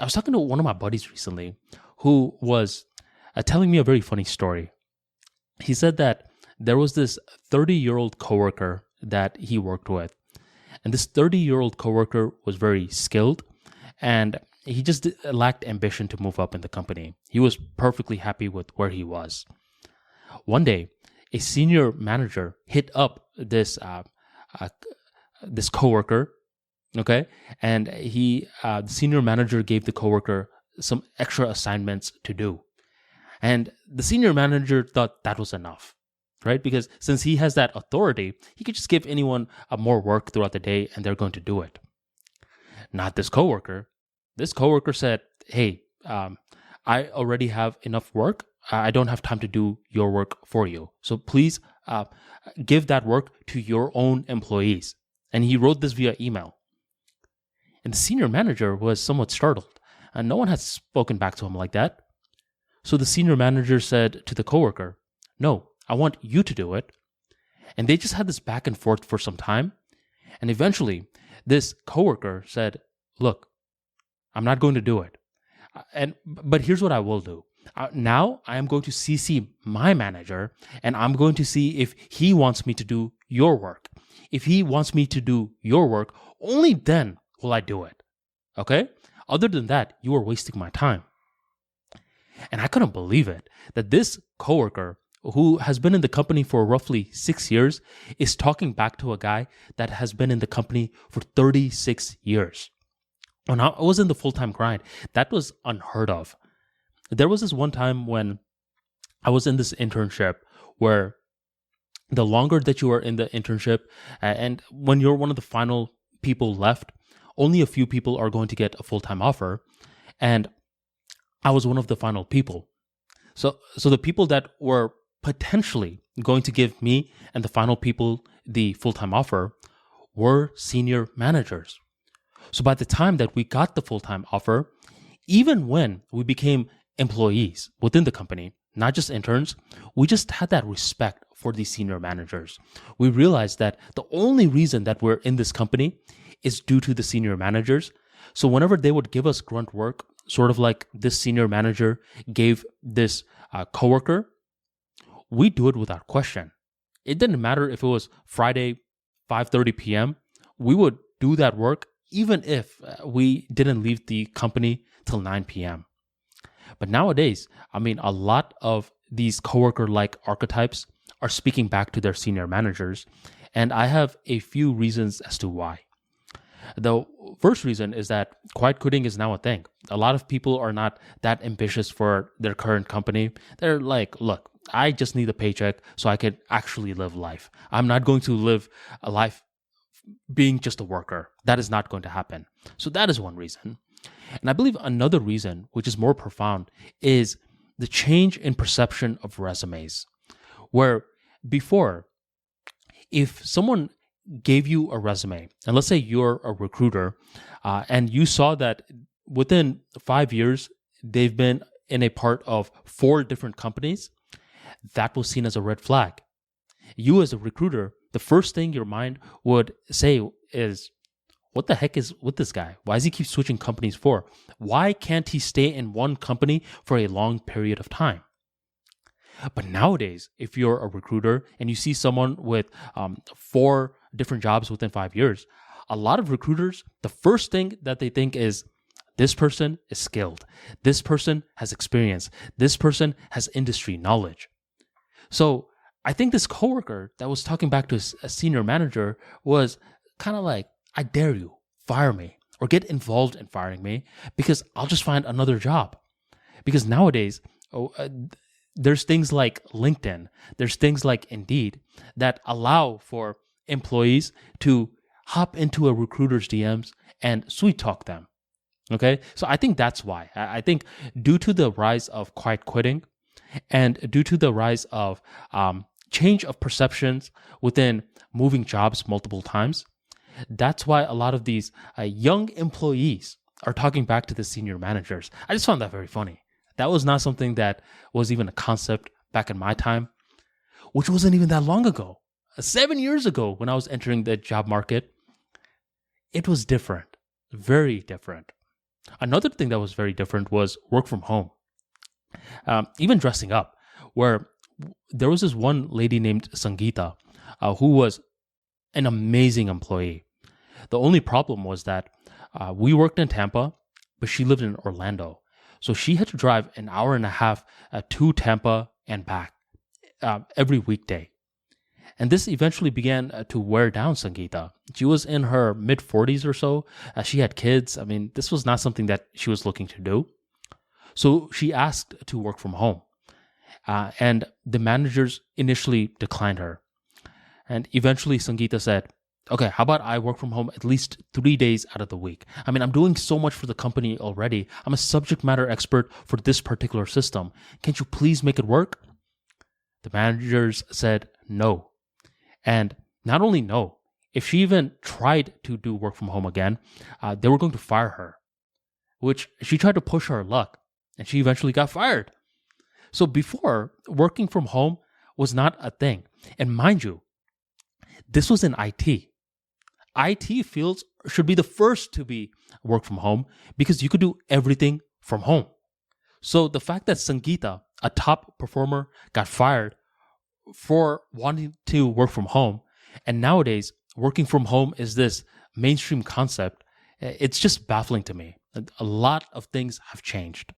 I was talking to one of my buddies recently who was telling me a very funny story. He said that there was this 30-year-old coworker that he worked with. And this 30-year-old coworker was very skilled, and he just lacked ambition to move up in the company. He was perfectly happy with where he was. One day, a senior manager hit up this coworker, okay? And the senior manager gave the coworker some extra assignments to do. And the senior manager thought that was enough, right? Because since he has that authority, he could just give anyone more work throughout the day and they're going to do it. Not this coworker. This coworker said, hey, I already have enough work. I don't have time to do your work for you. So please give that work to your own employees. And he wrote this via email. And the senior manager was somewhat startled. And no one had spoken back to him like that. So the senior manager said to the coworker, no, I want you to do it. And they just had this back and forth for some time. And eventually, this coworker said, look, I'm not going to do it. But here's what I will do. Now I am going to CC my manager, and I'm going to see if he wants me to do your work. If he wants me to do your work, only then will I do it. Okay? Other than that, you are wasting my time. And I couldn't believe it, that this coworker who has been in the company for roughly 6 years is talking back to a guy that has been in the company for 36 years. When I was in the full-time grind, that was unheard of. There was this one time when I was in this internship where the longer that you are in the internship and when you're one of the final people left, only a few people are going to get a full-time offer. And I was one of the final people. So the people that were potentially going to give me and the final people the full-time offer were senior managers. So by the time that we got the full-time offer, even when we became employees within the company, not just interns, we just had that respect for these senior managers. We realized that the only reason that we're in this company is due to the senior managers. So whenever they would give us grunt work, sort of like this senior manager gave this coworker, we do it without question. It didn't matter if it was Friday, 5:30 p.m. We would do that work even if we didn't leave the company till 9 p.m. But nowadays, a lot of these coworker-like archetypes are speaking back to their senior managers, and I have a few reasons as to why. The first reason is that quiet quitting is now a thing. A lot of people are not that ambitious for their current company. They're like, look, I just need a paycheck so I can actually live life. I'm not going to live a life being just a worker. That is not going to happen. So that is one reason. And I believe another reason, which is more profound, is the change in perception of resumes. Where before, if someone gave you a resume, and let's say you're a recruiter, and you saw that within 5 years, they've been in a part of 4 different companies, that was seen as a red flag. You as a recruiter, the first thing your mind would say is, what the heck is with this guy? Why does he keep switching companies for? Why can't he stay in one company for a long period of time? But nowadays, if you're a recruiter and you see someone with 4 different jobs within 5 years, a lot of recruiters, the first thing that they think is, this person is skilled. This person has experience. This person has industry knowledge. So I think this coworker that was talking back to a senior manager was kind of like, I dare you, fire me or get involved in firing me because I'll just find another job. Because nowadays, there's things like LinkedIn, there's things like Indeed that allow for employees to hop into a recruiter's DMs and sweet talk them. Okay, so I think that's why. I think due to the rise of quiet quitting and due to the rise of change of perceptions within moving jobs multiple times, that's why a lot of these young employees are talking back to the senior managers. I just found that very funny. That was not something that was even a concept back in my time, which wasn't even that long ago. 7 years ago when I was entering the job market, it was different, very different. Another thing that was very different was work from home. Even dressing up, where there was this one lady named Sangeeta who was an amazing employee. The only problem was that we worked in Tampa, but she lived in Orlando. So she had to drive an hour and a half to Tampa and back every weekday. And this eventually began to wear down Sangeeta. She was in her mid 40s or so. She had kids. I mean, this was not something that she was looking to do. So she asked to work from home. And the managers initially declined her. And eventually Sangeeta said, okay, how about I work from home at least 3 days out of the week? I mean, I'm doing so much for the company already. I'm a subject matter expert for this particular system. Can't you please make it work? The managers said no. And not only no, if she even tried to do work from home again, they were going to fire her, which she tried to push her luck, and she eventually got fired. So before, working from home was not a thing. And mind you, this was in IT. IT fields should be the first to be work from home because you could do everything from home. So the fact that Sangeeta, a top performer, got fired for wanting to work from home, and nowadays working from home is this mainstream concept, it's just baffling to me. A lot of things have changed.